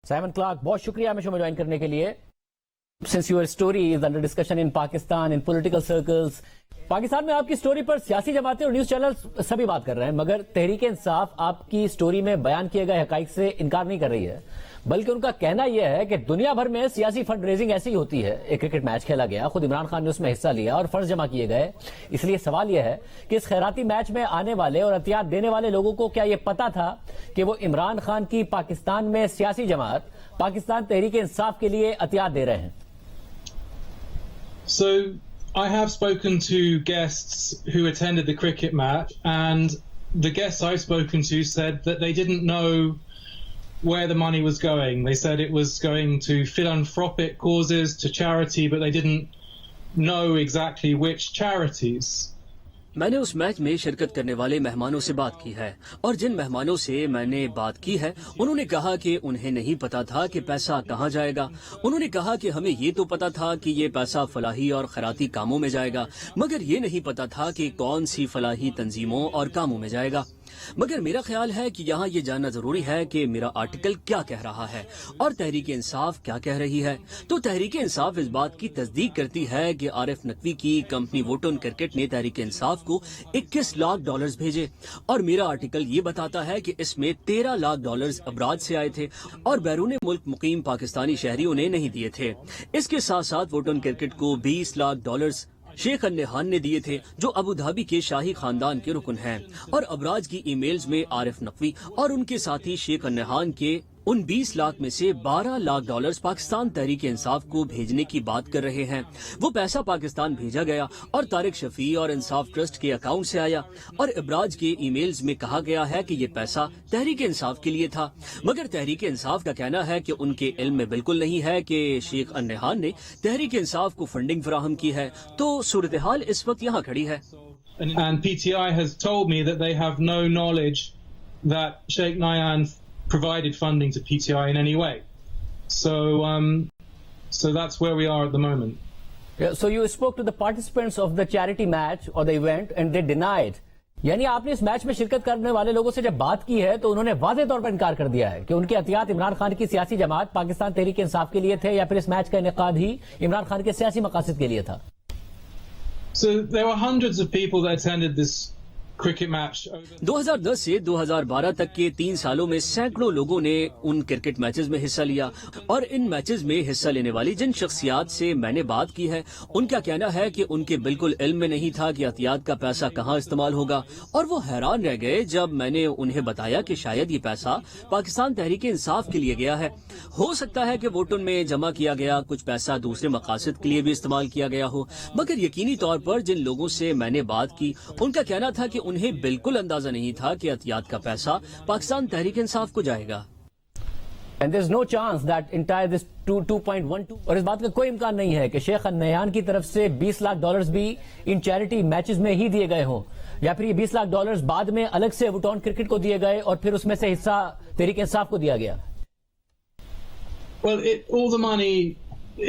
Simon Clark, बहुत शुक्रिया हमें शो में ज्वाइन करने के लिए. Since your story is under discussion in Pakistan, in political circles, Pakistan में आपकी स्टोरी पर सियासी जमातें और न्यूज चैनल सभी बात कर रहे हैं, मगर तहरीक इंसाफ आपकी स्टोरी में बयान किए गए हकाइक से इनकार नहीं कर रही है, बल्कि उनका कहना यह है कि दुनिया भर में सियासी फंड रेजिंग ऐसी ही होती है. एक क्रिकेट मैच खेला गया, खुद इमरान खान ने उसमें हिस्सा लिया और फंड जमा किए गए. इसलिए सवाल यह है कि इस खैराती मैच में आने वाले और अतियात देने वाले लोगों को क्या यह पता था कि वो इमरान खान की पाकिस्तान में सियासी जमात पाकिस्तान तहरीक इंसाफ के लिए अतियात दे रहे हैं? So I have spoken to guests who attended the cricket match, and the guests I've spoken to said that they didn't know where the money was going. They said it was going to philanthropic causes, to charity, but they didn't know exactly which charities. मैंने उस match में शिरकत करने वाले मेहमानों से बात की है, और जिन मेहमानों से मैंने बात की है उन्होंने कहा कि उन्हें नहीं पता था कि पैसा कहां जाएगा. उन्होंने कहा कि हमें ये तो पता था कि ये पैसा फलाही और खैराती कामों में जाएगा, मगर ये नहीं पता था कि कौन सी फलाही तंजीमों और कामों में जाएगा. मगर मेरा ख्याल है कि यहाँ ये जानना जरूरी है कि मेरा आर्टिकल क्या कह रहा है और तहरीक इंसाफ क्या कह रही है. तो तहरीक इंसाफ इस बात की तस्दीक करती है कि आरिफ नकवी की कंपनी वोटन क्रिकेट ने तहरीक इंसाफ को $21 लाख भेजे, और मेरा आर्टिकल ये बताता है कि इसमें $13 लाख अबराज से आए थे और बैरून मुल्क मुकीम पाकिस्तानी शहरियों ने नहीं दिए थे. इसके साथ साथ वोटन क्रिकेट को $20 लाख शेख अन्नेहान ने दिए थे, जो अबू धाबी के शाही खानदान के रुकन हैं, और अबराज की ईमेल्स में आरिफ नकवी और उनके साथी शेख अन्नेहान के उन 20 लाख में से $12 लाख पाकिस्तान तहरीक इंसाफ को भेजने की बात कर रहे हैं. वो पैसा पाकिस्तान भेजा गया और तारिक शफी और इंसाफ ट्रस्ट के अकाउंट से आया, और इब्राज के ईमेल्स में कहा गया है कि ये पैसा तहरीक इंसाफ के लिए था. मगर तहरीक इंसाफ का कहना है कि उनके इल्म में बिल्कुल नहीं है कि शेख अन्नेहान ने तहरीक इंसाफ को फंडिंग फराहम की है. तो सूरत हाल इस वक्त यहाँ खड़ी है. And PTI has told me that they have no knowledge that Sheikh Nayan provided funding to PTI in any way. So that's where we are at the moment. Yeah, so you spoke to the participants of the charity match or the event and they denied. यानी आपने इस match में शिरकत करने वाले लोगों से जब बात की है तो उन्होंने वाज़ेह तौर पर इनकार कर दिया है कि उनके एहतियात इमरान खान की सियासी जमात पाकिस्तान तहरीक इंसाफ के लिए थे, या फिर इस मैच का इनेकाद ही इमरान खान के सियासी मकासद के लिए था. So there were hundreds of people that attended this cricket match. 2010 से 2012 तक के 3 सालों में सैकड़ों लोगों ने उन क्रिकेट मैचेस में हिस्सा लिया, और इन मैचेस में हिस्सा लेने वाली जिन शख्सियात से मैंने बात की है उनका कहना है कि उनके बिल्कुल इल्म में नहीं था कि एहतियात का पैसा कहां इस्तेमाल होगा, और वो हैरान रह गए जब मैंने उन्हें बताया कि शायद ये पैसा पाकिस्तान तहरीक इंसाफ के लिए गया है. हो सकता है कि वोटन में जमा किया गया कुछ पैसा दूसरे मकासद के लिए भी इस्तेमाल किया गया हो, मगर यकीनी तौर पर जिन लोगों से मैंने बात की उनका कहना था कि उन्हें बिल्कुल अंदाजा नहीं था कि एहतियात का पैसा पाकिस्तान तहरीक इंसाफ को जाएगा. And there's no chance that entire this 2.12 और इस बात का कोई इम्कान नहीं है कि शेख अन्नेहान की तरफ से $20 लाख भी इन चैरिटी मैचेस में ही दिए गए हों, या फिर ये $20 लाख बाद में अलग से वोटन क्रिकेट को दिए गए और फिर उसमें से हिस्सा तहरीक इंसाफ को दिया गया. Well, all the money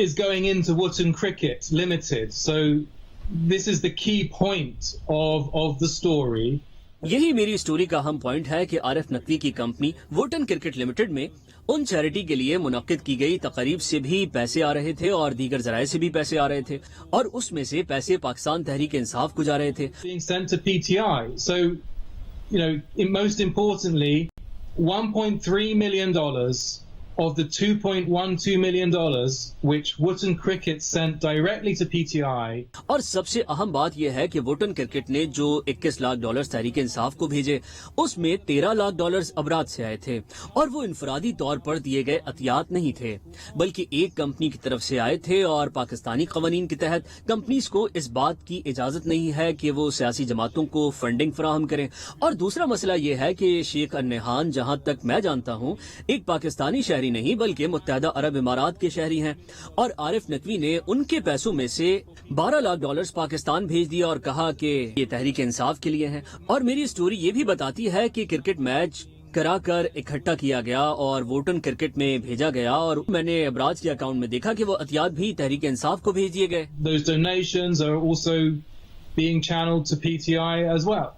is going into Wootton Cricket Limited, so this is the key point of the story. यही मेरी स्टोरी का अहम पॉइंट है कि आरिफ नकवी की कंपनी वोटन क्रिकेट लिमिटेड में उन चैरिटी के लिए मुनक्किद की गई तकरीब से भी पैसे आ रहे थे और दीगर जराये से भी पैसे आ रहे थे, और उसमें से पैसे पाकिस्तान तहरीक इंसाफ को जा रहे थे. Being sent to PTI. So, you know, most importantly, $1.3 million of the $2.12 million which Wootton Cricket sent directly to PTI. और सबसे अहम बात यह है कि वोटन क्रिकेट ने जो $21 लाख तहरीक इंसाफ को भेजे उसमें $13 लाख अबराज से आए थे, और वो इनफरादी तौर पर दिए गए अतियात नहीं थे बल्कि एक कंपनी की तरफ से आए थे, और पाकिस्तानी कवानीन के तहत कंपनीज को इस बात की इजाजत नहीं है कि वो सियासी जमातों को फंडिंग फराहम करें. और दूसरा मसला यह है कि शेख अन्नेहान जहां तक मैं जानता हूं एक पाकिस्तानी शहरी नहीं बल्कि मुत्तहदा अरब इमारात के शहरी हैं, और आरिफ नकवी ने उनके पैसों में से $12 लाख पाकिस्तान भेज दिया और कहा कि ये तहरीक इंसाफ के लिए है. और मेरी स्टोरी ये भी बताती है कि क्रिकेट मैच कराकर इकट्ठा किया गया और वोटन क्रिकेट में भेजा गया, और मैंने अबराज के अकाउंट में देखा कि वो अतियात भी तहरीक इंसाफ को भेज दिए गए. Those donations are also being channeled to PTI as well.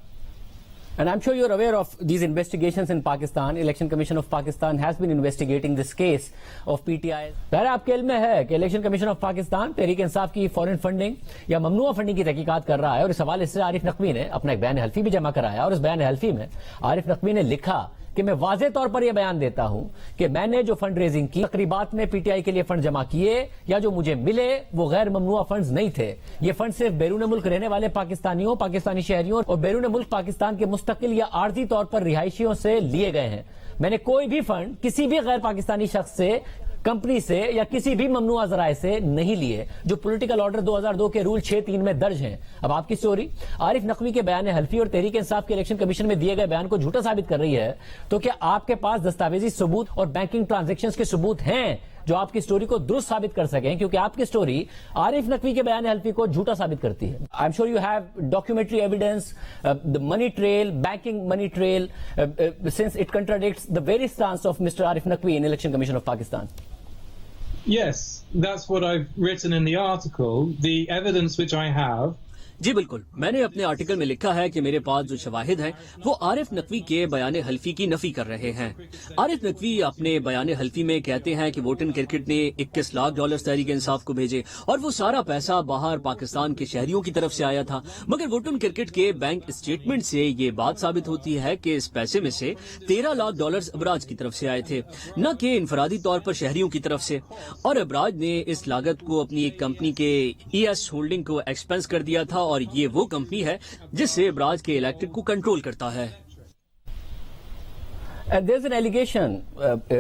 And I'm sure you're aware of these investigations in Pakistan. Election Commission of Pakistan has been investigating this case of PTI. ظاہر आपके इल्म में है कि election commission of Pakistan Tehreek Insaf की foreign funding या ममनुआ funding की तहकीकात कर रहा है और इस हवाले से आरिफ नकवी ने अपना एक बयान हल्फी भी जमा कराया और इस बयान हल्फी में आरिफ नकवी ने लिखा कि मैं वाज़े तौर पर यह बयान देता हूं कि मैंने जो फंड रेजिंग की तकरीबात में पीटीआई के लिए फंड जमा किए या जो मुझे मिले वो गैर ममनुआ फंड्स नहीं थे। ये फंड सिर्फ बैरून मुल्क रहने वाले पाकिस्तानियों, पाकिस्तानी शहरियों और बैरून मुल्क पाकिस्तान के मुस्तकिल या आर्जी तौर पर रिहायशियों से लिए गए हैं। मैंने कोई भी फंड किसी भी गैर पाकिस्तानी शख्स से, कंपनी से या किसी भी ममनुआ जराए से नहीं लिए जो पॉलिटिकल ऑर्डर 2002 के रूल 6(3) में दर्ज हैं। अब आपकी स्टोरी आरिफ नकवी के बयान हल्फी और तहरीक इंसाफ के इलेक्शन कमीशन में दिए गए बयान को झूठा साबित कर रही है, तो क्या आपके पास दस्तावेजी सबूत और बैंकिंग ट्रांजैक्शंस के सबूत हैं जो आपकी स्टोरी को दुरुस्त साबित कर सकें? क्योंकि आपकी स्टोरी आरिफ नकवी के बयान हल्फी को झूठा साबित करती है। I am sure you have documentary evidence, the money trail, banking money trail, since it contradicts the very stance of mister Arif Naqvi in election commission of Pakistan. Yes, that's what I've written in the article. The evidence which I have. जी बिल्कुल, मैंने अपने article में लिखा है कि मेरे पास जो शवाहिद हैं वो आरिफ नकवी के बयान हल्फी की नफी कर रहे हैं। आरिफ नकवी अपने बयान हल्फी में कहते हैं कि वोटन क्रिकेट ने $21 लाख तहरीक इंसाफ को भेजे और वो सारा पैसा बाहर पाकिस्तान के शहरियों की तरफ से आया था। मगर वोटन क्रिकेट के बैंक स्टेटमेंट से ये बात साबित होती है कि इस पैसे में से $13 लाख अबराज की तरफ से आए थे, न कि इनफरादी तौर पर शहरियों की तरफ से। और अबराज ने इस लागत को अपनी एक कंपनी के ES होल्डिंग को एक्सपेंस कर दिया था और ये वो कंपनी है जिससे अबराज के इलेक्टेड को कंट्रोल करता है। And there's an allegation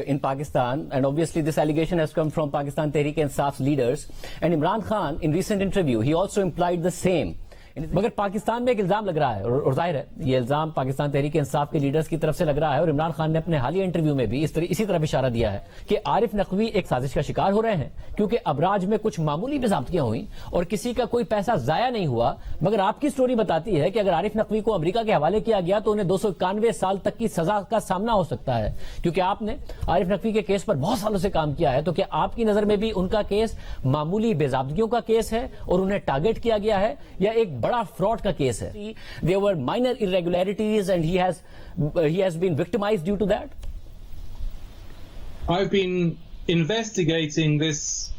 in Pakistan, and obviously this allegation has come from Pakistan Tehreek-e-Insaf's leaders. And Imran Khan, in recent interview, he also implied the same. मगर पाकिस्तान में एक इल्जाम लग रहा है और जाहिर है ये इल्जाम पाकिस्तान तहरीक इंसाफ के लीडर्स की तरफ से लग रहा है और इमरान खान ने अपने हालिया इंटरव्यू में भी इसी तरफ इशारा दिया है कि आरिफ नकवी एक साजिश का शिकार हो रहे हैं क्योंकि अबराज में कुछ मामूली बेज़ाब्तियां हुई और किसी का कोई पैसा जाया नहीं हुआ। मगर आपकी स्टोरी बताती है कि अगर आरिफ नकवी को अमेरिका के हवाले किया गया तो उन्हें 291 साल तक की सजा का सामना हो सकता है। क्योंकि आपने आरिफ नकवी के केस पर बहुत सालों से काम किया है, तो क्या आपकी नजर में भी उनका केस मामूली बेज़ाब्तियों का केस है और उन्हें टारगेट किया गया है या एक बड़ा फ्रॉड का केस है? There were minor irregularities and he has been victimized due to that. I've been investigating this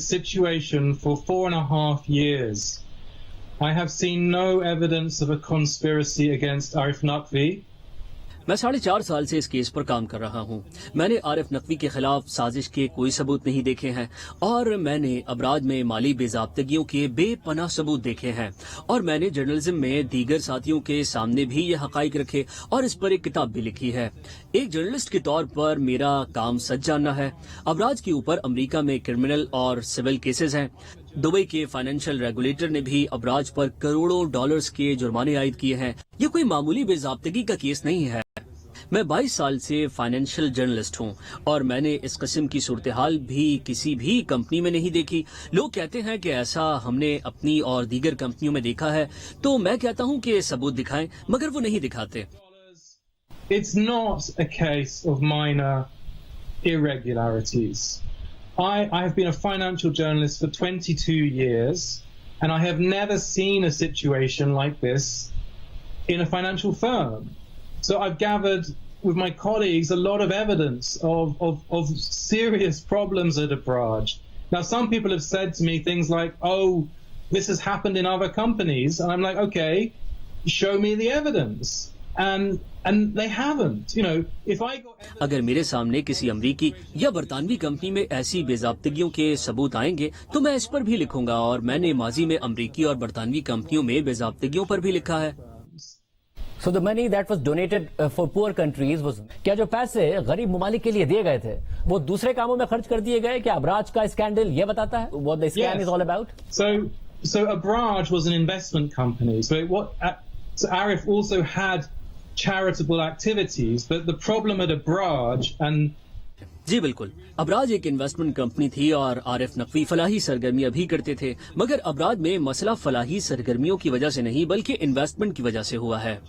situation for 4.5 years. I have seen no evidence of a conspiracy against Arif Naqvi. मैं 4.5 साल से इस case पर काम कर रहा हूँ। मैंने आरिफ नकवी के खिलाफ साजिश के कोई सबूत नहीं देखे हैं और मैंने अबराज में माली बेज़ाब्तगियों के बेपनाह सबूत देखे हैं और मैंने जर्नलिज्म में दीगर साथियों के सामने भी ये हकाइक रखे और इस पर एक किताब भी लिखी है। एक जर्नलिस्ट के तौर पर मेरा काम सच जानना है। अबराज के ऊपर अमेरिका में क्रिमिनल और सिविल केसेस हैं। दुबई के फाइनेंशियल रेगुलेटर ने भी अबराज पर करोड़ों डॉलर्स के जुर्माने आयद किए हैं। ये कोई मामूली बेज़ाब्तगी का केस नहीं है। मैं 22 साल से फाइनेंशियल जर्नलिस्ट हूँ और मैंने इस किस्म की सूरत हाल भी किसी भी कंपनी में नहीं देखी। लोग कहते हैं कि ऐसा हमने अपनी और दीगर कंपनियों में देखा है, तो मैं कहता हूँ कि सबूत दिखाएं, मगर वो नहीं दिखाते। It's not a case of minor irregularities. I have been a financial journalist for 22 years and I have never seen a situation like this in a financial firm. So I've gathered with my colleagues a lot of evidence of serious problems at Abraj. Now, some people have said to me things like, oh, this has happened in other companies. And I'm like, okay, show me the evidence. And they haven't. You know, if I got evidence... अगर मेरे सामने किसी अमरीकी या बरतानवी company में ऐसी बेज़ाब्तगियों के सबूत आएंगे तो मैं इस पर भी लिखूंगा और मैंने माजी में अमरीकी और बरतानवी कंपनियों में बेज़ाब्तगियों पर भी लिखा है। So the money that was donated for poor countries was, क्या जो पैसे गरीब मुमालिक के लिए दिए गए थे वो दूसरे कामों में खर्च कर दिए गए? क्या अबराज का स्कैंडल ये बताता है what the scam is all about? So Abraj was an investment company. So Arif also had charitable activities, but the problem at Abraj and जी बिल्कुल, अबराज एक इन्वेस्टमेंट कंपनी थी और आरिफ नकवी फलाही सरगर्मियां भी करते थे। मगर अबराज में मसला फलाही सरगर्मियों की वजह से नहीं बल्कि इन्वेस्टमेंट की वजह से हुआ है।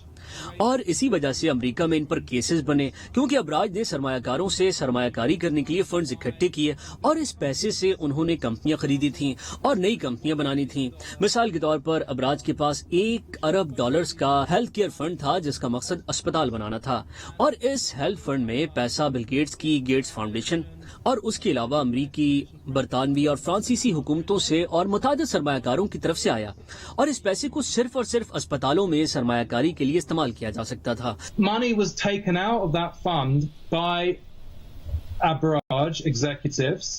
اور اسی وجہ سے امریکہ میں ان پر کیسز بنے کیونکہ ابراج نے سرمایہ کاروں سے سرمایہ کاری کرنے کے لیے فنڈز اکٹھے کیے اور اس پیسے سے انہوں نے کمپنیاں خریدی تھیں اور نئی کمپنیاں بنانی تھیں. مثال کے طور پر ابراج کے پاس $1 ارب کا ہیلتھ کیئر فنڈ تھا جس کا مقصد اسپتال بنانا تھا اور اس ہیلتھ فنڈ میں پیسہ بل گیٹس کی گیٹس فاؤنڈیشن اور اس کے علاوہ امریکی، برطانوی اور فرانسیسی حکومتوں سے اور متعدد سرمایہ کاروں کی طرف سے آیا اور اس پیسے کو صرف اور صرف اسپتالوں میں سرمایہ کاری کے لیے استعمال کیا جا سکتا تھا. Money was taken out of that fund by Abraj executives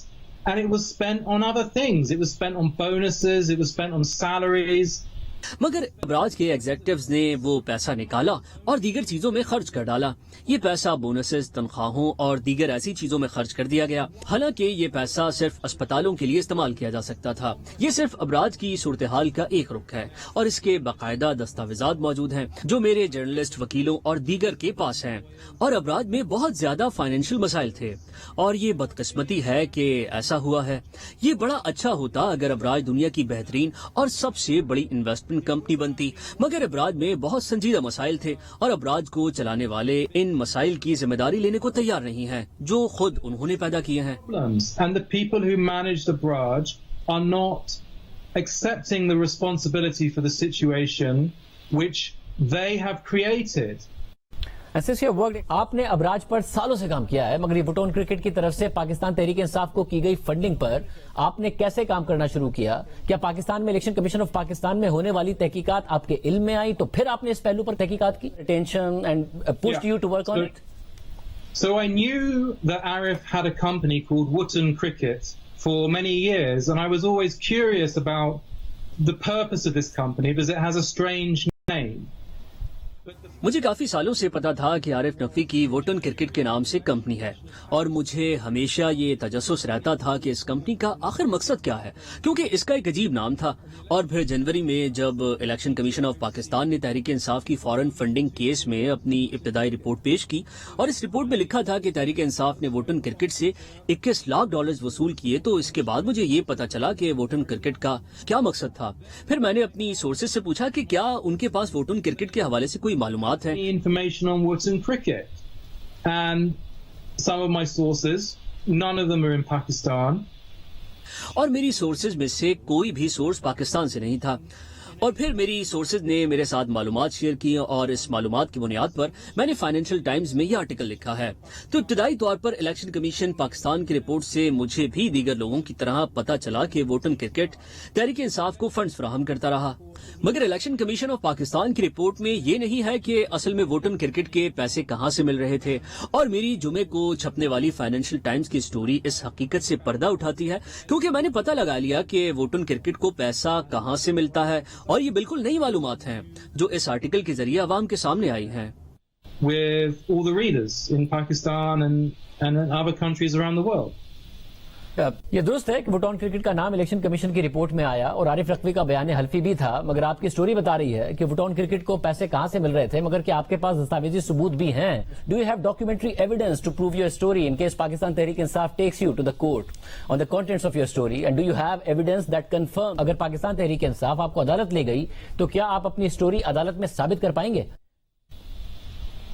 and it was spent on other things. It was spent on bonuses, it was spent on salaries. مگر ابراج کے ایگزیکٹوز نے وہ پیسہ نکالا اور دیگر چیزوں میں خرچ کر ڈالا. یہ پیسہ بونسز، تنخواہوں اور دیگر ایسی چیزوں میں خرچ کر دیا گیا، حالانکہ یہ پیسہ صرف اسپتالوں کے لیے استعمال کیا جا سکتا تھا. یہ صرف ابراج کی صورتحال کا ایک رخ ہے اور اس کے باقاعدہ دستاویزات موجود ہیں جو میرے جرنلسٹ، وکیلوں اور دیگر کے پاس ہیں. اور ابراج میں بہت زیادہ فائنینشیل مسائل تھے اور یہ بدقسمتی ہے کہ ایسا ہوا ہے. یہ بڑا اچھا ہوتا اگر ابراج دنیا کی بہترین اور سب سے بڑی انویسٹمنٹ کمپنی بنتی، مگر ابراج میں بہت سنجیدہ مسائل تھے اور ابراج کو چلانے والے ان مسائل کی ذمہ داری لینے کو تیار نہیں ہیں جو خود انہوں نے پیدا کیے ہیں. And the people who manage the Abraj are not accepting the responsibility for the situation which they have created. آپ نے ابراج پر سالوں سے کام کیا ہے، مگر یہ ووٹون کرکٹ کی طرف سے پاکستان تحریک انصاف کو کی گئی فنڈنگ پر آپ نے کیسے کام کرنا شروع کیا؟ کیا پاکستان میں الیکشن کمیشن آف پاکستان میں ہونے والی تحقیقات آپ کے علم میں آئی تو پھر آپ نے اس پہلو پر تحقیقات کی؟ Attention and pushed you to work on it? So I knew that Arif had a company called Wootton Cricket for many years and I was always curious about the purpose of this company because it has a strange name. مجھے کافی سالوں سے پتا تھا کہ عارف نقوی کی ووٹن cricket کے نام سے کمپنی ہے اور مجھے ہمیشہ یہ تجسس رہتا تھا کہ اس کمپنی کا آخر مقصد کیا ہے کیونکہ اس کا ایک عجیب نام تھا. اور پھر جنوری میں جب الیکشن کمیشن آف پاکستان نے تحریک انصاف کی فورن فنڈنگ کیس میں اپنی ابتدائی رپورٹ پیش کی اور اس رپورٹ میں لکھا تھا کہ تحریک انصاف نے ووٹن کرکٹ سے $21 لاکھ وصول کیے، تو اس کے بعد مجھے یہ پتا چلا کہ ووٹن کرکٹ کا کیا مقصد تھا. پھر میں نے اپنی سورسز سے پوچھا کہ کیا ان کے پاس ووٹن کرکٹ کے حوالے سے کوئی معلومات ہے. Information on Wootton Cricket and some of my sources, none of them are in Pakistan. اور میری سورسز میں سے کوئی بھی سورس پاکستان سے نہیں تھا. اور پھر میری سورسز نے میرے ساتھ معلومات شیئر کی اور اس معلومات کی بنیاد پر میں نے فائنینشیل ٹائمز میں یہ آرٹیکل لکھا ہے. تو ابتدائی طور پر الیکشن کمیشن پاکستان کی رپورٹ سے مجھے بھی دیگر لوگوں کی طرح پتا چلا کہ ووٹن کرکٹ تحریک انصاف کو فنڈز فراہم کرتا رہا، مگر الیکشن کمیشن آف پاکستان کی رپورٹ میں یہ نہیں ہے کہ اصل میں ووٹن کرکٹ کے پیسے کہاں سے مل رہے تھے. اور میری جمعے کو چھپنے والی فائنینشیل ٹائمز کی سٹوری اس حقیقت سے پردہ اٹھاتی ہے کیونکہ میں نے پتہ لگا لیا کہ ووٹن کرکٹ کو پیسہ کہاں سے ملتا ہے اور یہ بالکل نئی معلومات ہیں جو اس آرٹیکل کے ذریعے عوام کے سامنے آئی ہیں. With all the readers in Pakistan and other countries around the world. یہ درست ہے کہ ووٹون کرکٹ کا نام الیکشن کمیشن کی رپورٹ میں آیا اور عارف نقوی کا بیان حلفی بھی تھا، مگر آپ کی سٹوری بتا رہی ہے کہ ووٹون کرکٹ کو پیسے کہاں سے مل رہے تھے، مگر کیا آپ کے پاس دستاویزی ثبوت بھی ہیں؟ Do you have documentary evidence to prove your story in case Pakistan Tehreek Insaf takes you to the court on the contents of your story and do you have evidence that confirm اگر پاکستان تحریک انصاف آپ کو عدالت لے گئی تو کیا آپ اپنی اسٹوری عدالت میں ثابت کر پائیں گے؟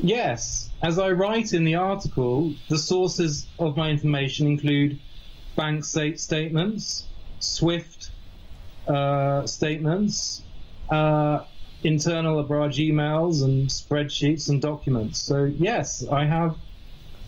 Yes, as I write in the article, the sources of my information include bank statements, SWIFT statements, internal Abraj emails and spreadsheets and documents. So yes, I have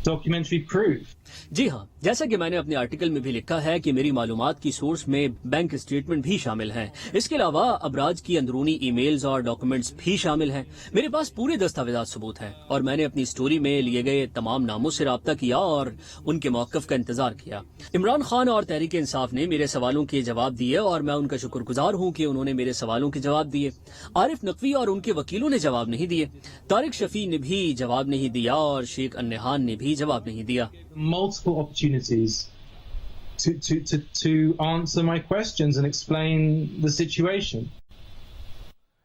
documentary proof. جی ہاں، جیسا کہ میں نے اپنے آرٹیکل میں بھی لکھا ہے کہ میری معلومات کی سورس میں بینک اسٹیٹمنٹ بھی شامل ہیں. اس کے علاوہ ابراج کی اندرونی ای میلز اور ڈاکومنٹس بھی شامل ہیں. میرے پاس پورے دستاویزات ثبوت ہیں اور میں نے اپنی سٹوری میں لیے گئے تمام ناموں سے رابطہ کیا اور ان کے موقف کا انتظار کیا. عمران خان اور تحریک انصاف نے میرے سوالوں کے جواب دیے اور میں ان کا شکر گزار ہوں کہ انہوں نے میرے سوالوں کے جواب دیے. عارف نقوی اور ان کے وکیلوں نے جواب نہیں دیے، طارق شفیع نے بھی جواب نہیں دیا اور شیخ النہان نے بھی جواب نہیں دیا. Multiple opportunities to answer my questions and explain the situation.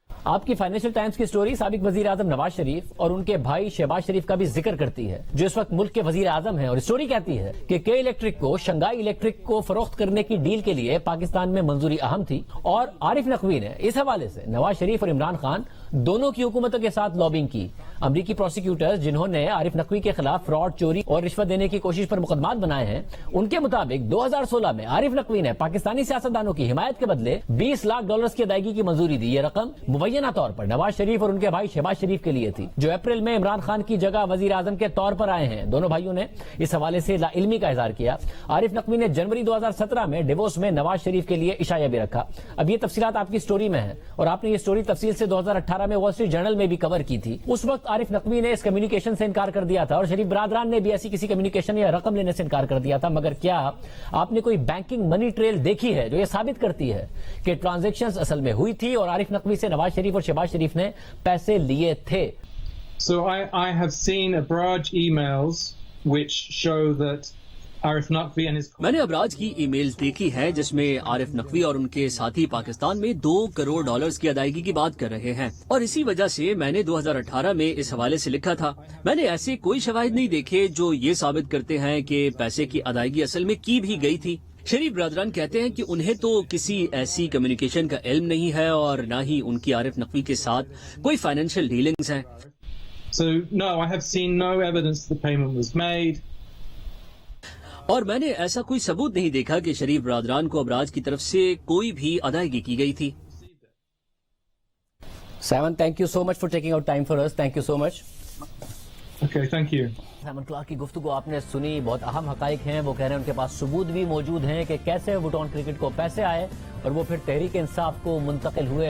آپ کی فائنینشیل ٹائمز کی سٹوری سابق وزیر اعظم نواز شریف اور ان کے بھائی شہباز شریف کا بھی ذکر کرتی ہے جو اس وقت ملک کے وزیر اعظم ہیں، اور سٹوری کہتی ہے کہ کے الیکٹرک کو شنگھائی الیکٹرک کو فروخت کرنے کی ڈیل کے لیے پاکستان میں منظوری اہم تھی، اور عارف نقوی نے اس حوالے سے نواز شریف اور عمران خان दोनों की हुकूमतों के साथ लॉबिंग की। अमरीकी प्रोसिक्यूटर्स जिन्होंने आरिफ नकवी के खिलाफ फ्रॉड, चोरी और रिश्वत देने की कोशिश पर मुकदमात बनाए हैं, उनके मुताबिक 2016 में आरिफ नकवी ने पाकिस्तानी सियासतदानों की हिमायत के बदले $20 लाख की अदायगी की मंजूरी दी। ये रकम मुबैना तौर पर नवाज शरीफ और उनके भाई शहबाज शरीफ के लिए थी, जो अप्रैल में इमरान खान की जगह वजीर आजम के तौर पर आए हैं। दोनों भाइयों ने इस हवाले से लाइल्मी का इजहार किया। आरिफ नकवी ने जनवरी 2017 में डिवोर्स में नवाज शरीफ के लिए इशाया भी रखा। अब ये तफसीलात आपकी स्टोरी में है और आपने ये स्टोरी तफसील से 2018 में वॉल स्ट्रीट जर्नल में भी कवर की थी। उस वक्त आरिफ नकवी ने इस कम्युनिकेशन से इनकार कर दिया था और शरीफ बरादरान ने भी ऐसी किसी कम्युनिकेशन या रकम लेने से इनकार कर दिया था। मगर क्या आपने कोई बैंकिंग मनी ट्रेल देखी है जो ये साबित करती है कि ट्रांजैक्शंस असल में हुई थी और आरिफ नकवी से नवाज शरीफ और शहबाज शरीफ ने पैसे लिए थे? So I have seen Abraj emails which show that Arif Naqvi and his... मैंने अबराज की ईमेल्स देखी है जिसमें आरिफ नकवी और उनके साथी पाकिस्तान में $2 करोड़ की अदायगी की बात कर रहे हैं, और इसी वजह से मैंने 2018 में इस हवाले से लिखा था। मैंने ऐसे कोई शवाहिद नहीं देखे जो ये साबित करते हैं कि पैसे की अदायगी असल में की भी गई थी। शरीफ ब्रदरान कहते हैं कि उन्हें तो किसी ऐसी कम्युनिकेशन का इल्म नहीं है और न ही उनकी आरिफ नकवी के साथ कोई फाइनेंशियल डीलिंग्स हैं। So no, I have seen no evidence the payment was made. और मैंने ऐसा कोई सबूत नहीं देखा कि शरीफ ब्रदरान को अबराज की तरफ से कोई भी अदायगी की गई थी। Simon, thank you so much for taking out time for us. Thank you so much. Okay, thank you. Simon Clarke की गुफ्तगू आपने सुनी, बहुत अहम हकाइक हैं। वो कह रहे हैं उनके पास सबूत भी मौजूद हैं कि कैसे वुडन क्रिकेट को पैसे आए और वो फिर तहरीक इंसाफ को मुंतकिल हुए।